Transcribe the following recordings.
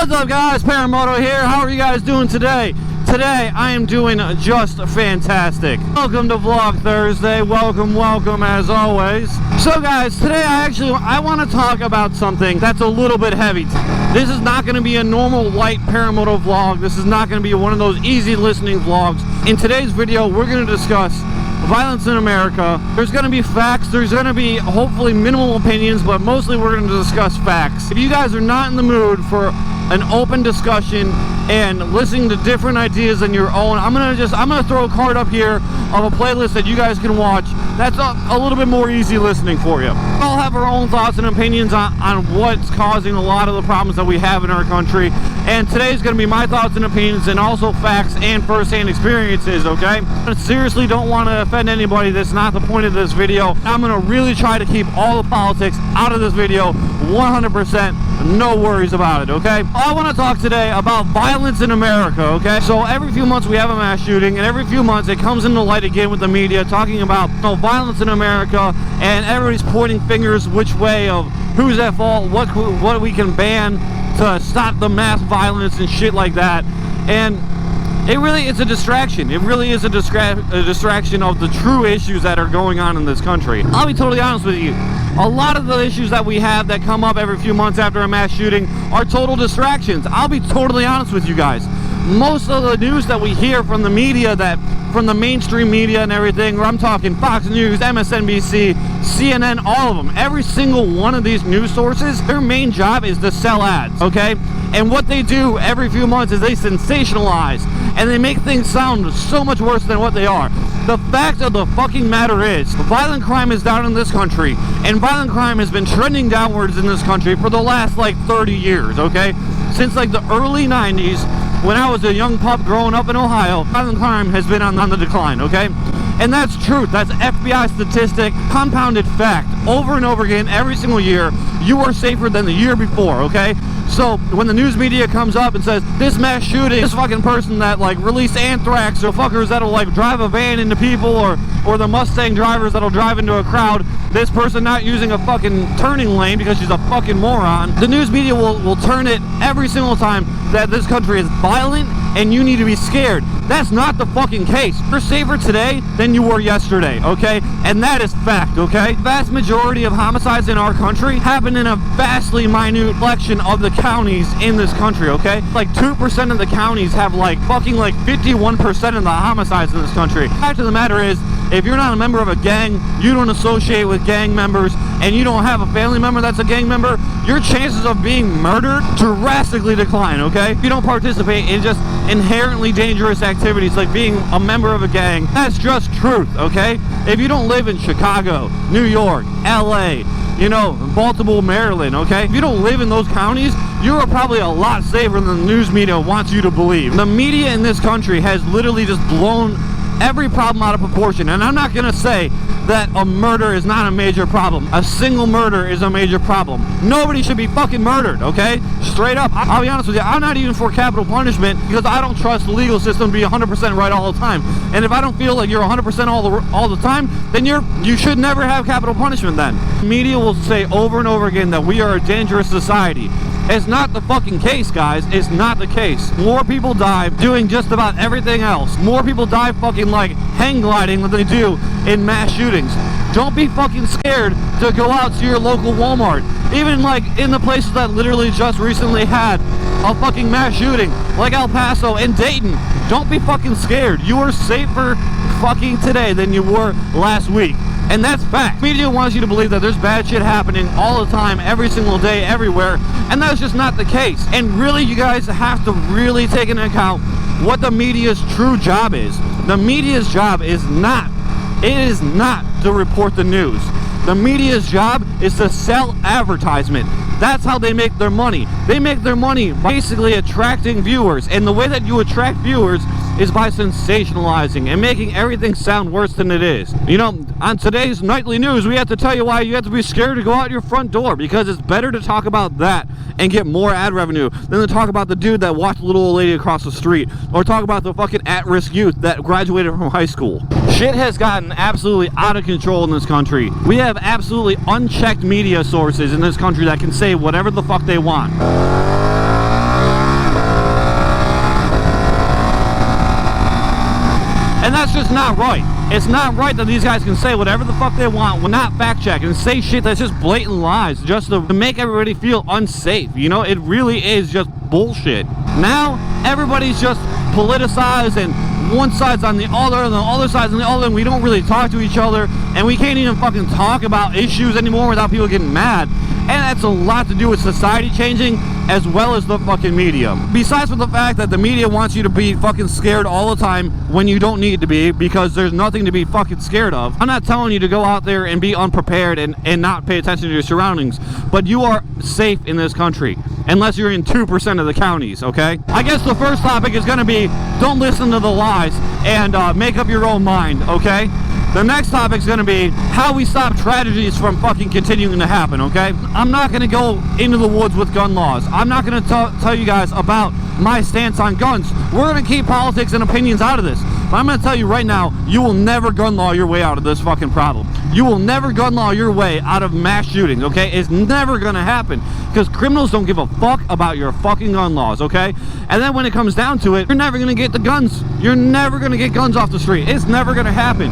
What's up, guys? Paramoto here. How are you guys doing today? Today I am doing just fantastic. Welcome to Vlog Thursday. Welcome as always. So guys, today I want to talk about something that's a little bit heavy. This is not going to be a normal light Paramoto vlog. This is not going to be one of those easy listening vlogs. In today's video, we're going to discuss violence in America. There's going to be facts. There's going to be hopefully minimal opinions, but mostly we're going to discuss facts. If you guys are not in the mood for an open discussion and listening to different ideas than your own, I'm gonna throw a card up here of a playlist that you guys can watch that's a little bit more easy listening for you. We'll have our own thoughts and opinions on what's causing a lot of the problems that we have in our country, and today's gonna be my thoughts and opinions and also facts and first-hand experiences, okay? I seriously don't want to offend anybody. That's not the point of this video. I'm gonna really try to keep all the politics out of this video 100%. No worries about it, okay? I want to talk today about violence in America, okay? So every few months we have a mass shooting, and every few months it comes into light again with the media talking about violence in America, and everybody's pointing fingers which way of who's at fault, what we can ban to stop the mass violence and shit like that. And it's a distraction. It really is a distraction of the true issues that are going on in this country. I'll be totally honest with you. A lot of the issues that we have that come up every few months after a mass shooting are total distractions. I'll be totally honest with you guys. Most of the news that we hear from the media, from the mainstream media and everything, where I'm talking Fox News, MSNBC, CNN, all of them, every single one of these news sources, their main job is to sell ads, okay? And what they do every few months is they sensationalize, and they make things sound so much worse than what they are. The fact of the fucking matter is, violent crime is down in this country, and violent crime has been trending downwards in this country for the last, 30 years, okay? Since, the early 90s, when I was a young pup growing up in Ohio, violent crime has been on the decline, okay? And that's truth. That's FBI statistic, compounded fact. Over and over again, every single year, you are safer than the year before, okay? So when the news media comes up and says, this mass shooting, this fucking person that released anthrax, or fuckers that'll drive a van into people, or the Mustang drivers that'll drive into a crowd, this person not using a fucking turning lane because she's a fucking moron, the news media will turn it every single time that this country is violent and you need to be scared. That's not the fucking case. You're safer today than you were yesterday, okay? And that is fact, okay? The vast majority of homicides in our country happen in a vastly minute section of the counties in this country, okay? 2% of the counties have 51% of the homicides in this country. The fact of the matter is, if you're not a member of a gang, you don't associate with gang members, and you don't have a family member that's a gang member, your chances of being murdered drastically decline, okay? If you don't participate in just inherently dangerous activities like being a member of a gang, that's just truth, okay? If you don't live in Chicago, New York, LA, Baltimore, Maryland, okay? If you don't live in those counties, you are probably a lot safer than the news media wants you to believe. The media in this country has literally just blown every problem out of proportion, and I'm not gonna say that a murder is not a major problem. A single murder is a major problem. Nobody should be fucking murdered, okay? Straight up. I'll be honest with you, I'm not even for capital punishment because I don't trust the legal system to be 100% right all the time. And if I don't feel like you're 100% all the time, then you should never have capital punishment then. Media will say over and over again that we are a dangerous society. It's not the fucking case, guys. It's not the case. More people die doing just about everything else. More people die fucking hang gliding than they do in mass shootings. Don't be fucking scared to go out to your local Walmart. Even in the places that literally just recently had a fucking mass shooting, like El Paso and Dayton. Don't be fucking scared. You are safer fucking today than you were last week. And that's fact. Media wants you to believe that there's bad shit happening all the time, every single day, everywhere, and that's just not the case. And really, you guys have to really take into account what the media's true job is. The media's job is not to report the news. The media's job is to sell advertisement. That's how they make their money. They make their money by basically attracting viewers, and the way that you attract viewers is by sensationalizing and making everything sound worse than it is. On today's nightly news, we have to tell you why you have to be scared to go out your front door, because it's better to talk about that and get more ad revenue than to talk about the dude that walked the little old lady across the street, or talk about the fucking at-risk youth that graduated from high school. Shit has gotten absolutely out of control in this country. We have absolutely unchecked media sources in this country that can say whatever the fuck they want. And that's just not right. It's not right that these guys can say whatever the fuck they want, not fact check, and say shit that's just blatant lies just to make everybody feel unsafe. You know, it really is just bullshit. Now, everybody's just politicized, and one side's on the other, and the other side's on the other, and we don't really talk to each other, and we can't even fucking talk about issues anymore without people getting mad. And that's a lot to do with society changing as well as the fucking media. Besides from the fact that the media wants you to be fucking scared all the time when you don't need to be, because there's nothing to be fucking scared of. I'm not telling you to go out there and be unprepared and not pay attention to your surroundings, but you are safe in this country unless you're in 2% of the counties, okay? I guess the first topic is gonna be don't listen to the lies and make up your own mind, okay? The next topic is going to be how we stop tragedies from fucking continuing to happen, okay? I'm not going to go into the woods with gun laws. I'm not going to tell you guys about my stance on guns. We're going to keep politics and opinions out of this. But I'm going to tell you right now, you will never gun law your way out of this fucking problem. You will never gun law your way out of mass shootings, okay? It's never going to happen because criminals don't give a fuck about your fucking gun laws, okay? And then when it comes down to it, you're never going to get the guns. You're never going to get guns off the street. It's never going to happen.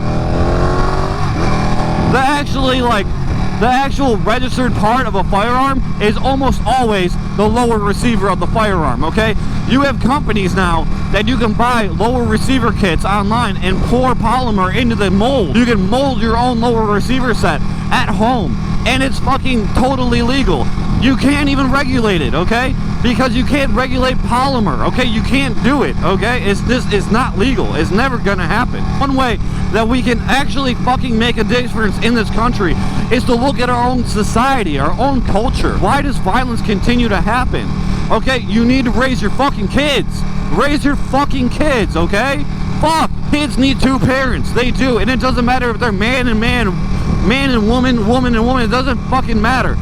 The actual registered part of a firearm is almost always the lower receiver of the firearm, okay? You have companies now that you can buy lower receiver kits online and pour polymer into the mold. You can mold your own lower receiver set at home, and it's fucking totally legal. You can't even regulate it, okay? Because you can't regulate polymer, okay? You can't do it, okay? It's not legal. It's never gonna happen. One way that we can actually fucking make a difference in this country is to look at our own society, our own culture. Why does violence continue to happen? Okay, you need to raise your fucking kids. Raise your fucking kids, okay? Fuck, kids need two parents. They do, and it doesn't matter if they're man and man, man and woman, woman and woman. It doesn't fucking matter.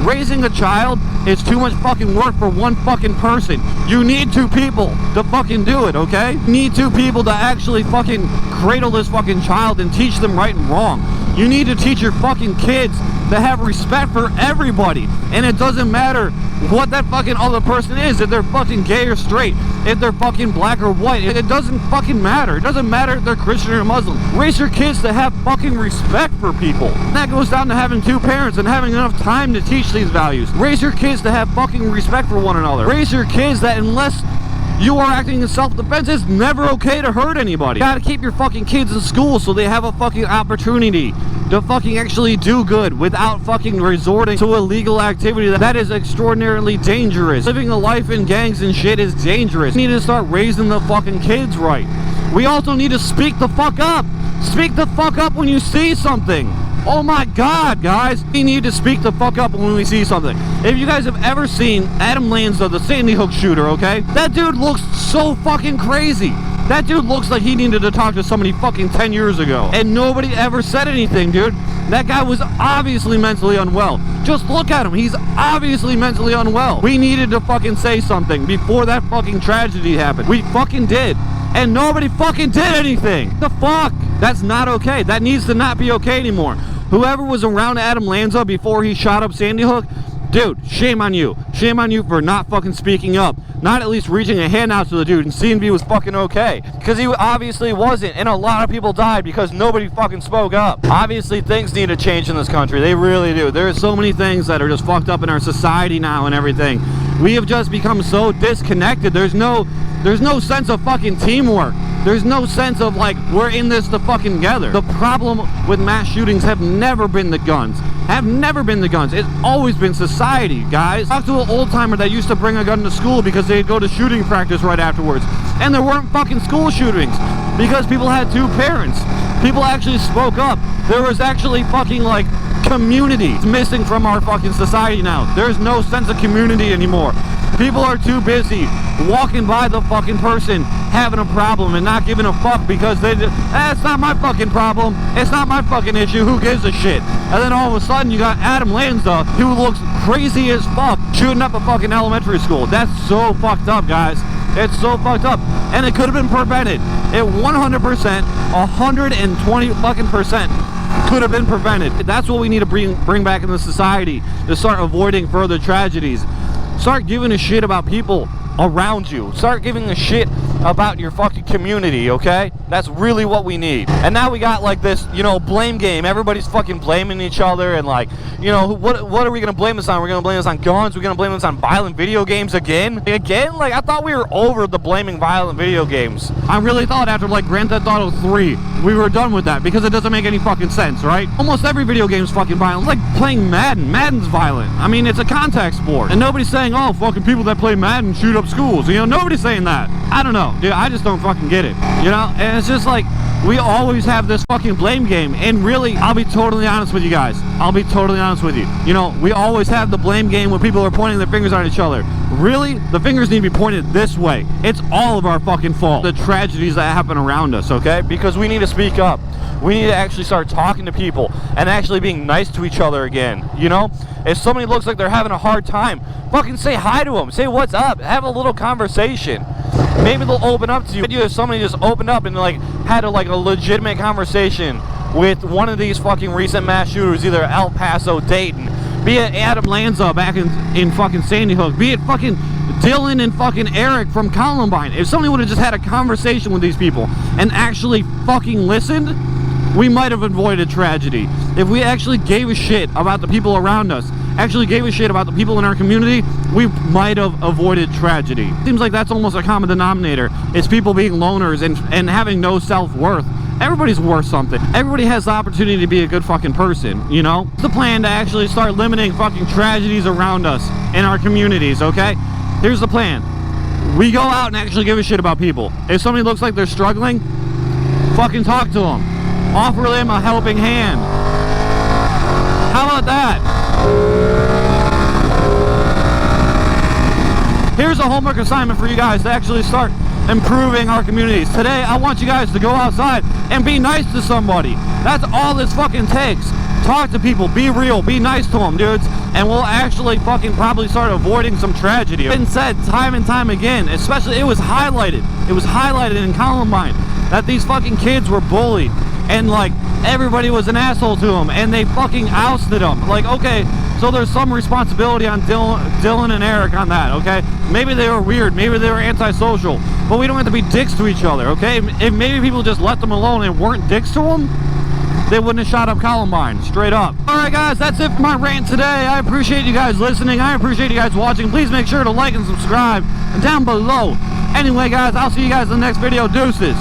Raising a child is too much fucking work for one fucking person. You need two people to fucking do it, okay? You need two people to actually fucking cradle this fucking child and teach them right and wrong. You need to teach your fucking kids to have respect for everybody. And it doesn't matter what that fucking other person is, if they're fucking gay or straight, if they're fucking black or white. It doesn't fucking matter. It doesn't matter if they're Christian or Muslim. Raise your kids to have fucking respect for people. And that goes down to having two parents and having enough time to teach these values. Raise your kids to have fucking respect for one another. Raise your kids that unless you are acting in self-defense, it's never okay to hurt anybody. You gotta keep your fucking kids in school so they have a fucking opportunity to fucking actually do good without fucking resorting to illegal activity that is extraordinarily dangerous. Living a life in gangs and shit is dangerous. We need to start raising the fucking kids right. We also need to speak the fuck up. Speak the fuck up when you see something. Oh my god, guys, we need to speak the fuck up when we see something. If you guys have ever seen Adam Lanza, the Sandy Hook shooter, okay? That dude looks so fucking crazy. That dude looks like he needed to talk to somebody fucking 10 years ago. And nobody ever said anything, dude. That guy was obviously mentally unwell. Just look at him. He's obviously mentally unwell. We needed to fucking say something before that fucking tragedy happened. We fucking did. And nobody fucking did anything. The fuck? That's not okay. That needs to not be okay anymore. Whoever was around Adam Lanza before he shot up Sandy Hook, dude, shame on you. Shame on you for not fucking speaking up. Not at least reaching a hand out to the dude and seeing if he was fucking okay. Because he obviously wasn't, and a lot of people died because nobody fucking spoke up. Obviously, things need to change in this country. They really do. There are so many things that are just fucked up in our society now and everything. We have just become so disconnected. There's no sense of fucking teamwork. There's no sense of like, we're in this to fucking together. The problem with mass shootings have never been the guns. Have never been the guns. It's always been society, guys. Talk to an old timer that used to bring a gun to school because they'd go to shooting practice right afterwards. And there weren't fucking school shootings because people had two parents. People actually spoke up. There was actually fucking like community. It's missing from our fucking society now. There's no sense of community anymore. People are too busy walking by the fucking person having a problem and not giving a fuck because they just, it's not my fucking problem. It's not my fucking issue. Who gives a shit? And then all of a sudden you got Adam Lanza who looks crazy as fuck shooting up a fucking elementary school. That's so fucked up, guys. It's so fucked up. And it could have been prevented. It 100%, 120 fucking percent could have been prevented. That's what we need to bring back in the society to start avoiding further tragedies. Start giving a shit about people around you. Start giving a shit about your fucking community, okay? That's really what we need. And now we got like this, you know, blame game. Everybody's fucking blaming each other, and like, you know, what are we gonna blame this on? We're gonna blame this on guns? We're gonna blame this on violent video games again? Like, I thought we were over the blaming violent video games. I really thought after like Grand Theft Auto 3 we were done with that, because it doesn't make any fucking sense, right? Almost every video game is fucking violent. It's like playing Madden. Madden's violent. I mean, it's a contact sport, and nobody's saying, oh, fucking people that play Madden shoot up schools. You know, nobody's saying that. I don't know, dude. I just don't fucking get it, you know? And it's just like, we always have this fucking blame game, and really, I'll be totally honest with you guys. I'll be totally honest with you. You know, we always have the blame game when people are pointing their fingers at each other. Really, the fingers need to be pointed this way. It's all of our fucking fault, the tragedies that happen around us, okay? Because we need to speak up. We need to actually start talking to people and actually being nice to each other again, you know? If somebody looks like they're having a hard time, fucking say hi to them. Say what's up. Have a little conversation. Maybe they'll open up to you. If somebody just opened up and like had a legitimate conversation with one of these fucking recent mass shooters, either El Paso, Dayton, be it Adam Lanza back in fucking Sandy Hook, be it fucking Dylan and fucking Eric from Columbine. If somebody would have just had a conversation with these people and actually fucking listened, we might have avoided tragedy. If we actually gave a shit about the people around us, actually gave a shit about the people in our community, we might have avoided tragedy. Seems like that's almost a common denominator. It's people being loners and having no self-worth. Everybody's worth something. Everybody has the opportunity to be a good fucking person, you know? It's the plan to actually start limiting fucking tragedies around us in our communities, okay? Here's the plan. We go out and actually give a shit about people. If somebody looks like they're struggling, fucking talk to them. Offer them a helping hand. How about that? Here's a homework assignment for you guys to actually start improving our communities. Today, I want you guys to go outside and be nice to somebody. That's all this fucking takes. Talk to people, be real, be nice to them, dudes, and we'll actually fucking probably start avoiding some tragedy. It's been said time and time again, especially it was highlighted in Columbine that these fucking kids were bullied, and like everybody was an asshole to them, and they fucking ousted them. Like, okay, so there's some responsibility on Dylan and Eric on that, okay? Maybe they were weird, maybe they were antisocial, but we don't have to be dicks to each other, okay? If maybe people just let them alone and weren't dicks to them, they wouldn't have shot up Columbine, straight up. Alright guys, that's it for my rant today. I appreciate you guys listening. I appreciate you guys watching. Please make sure to like and subscribe down below. Anyway guys, I'll see you guys in the next video. Deuces.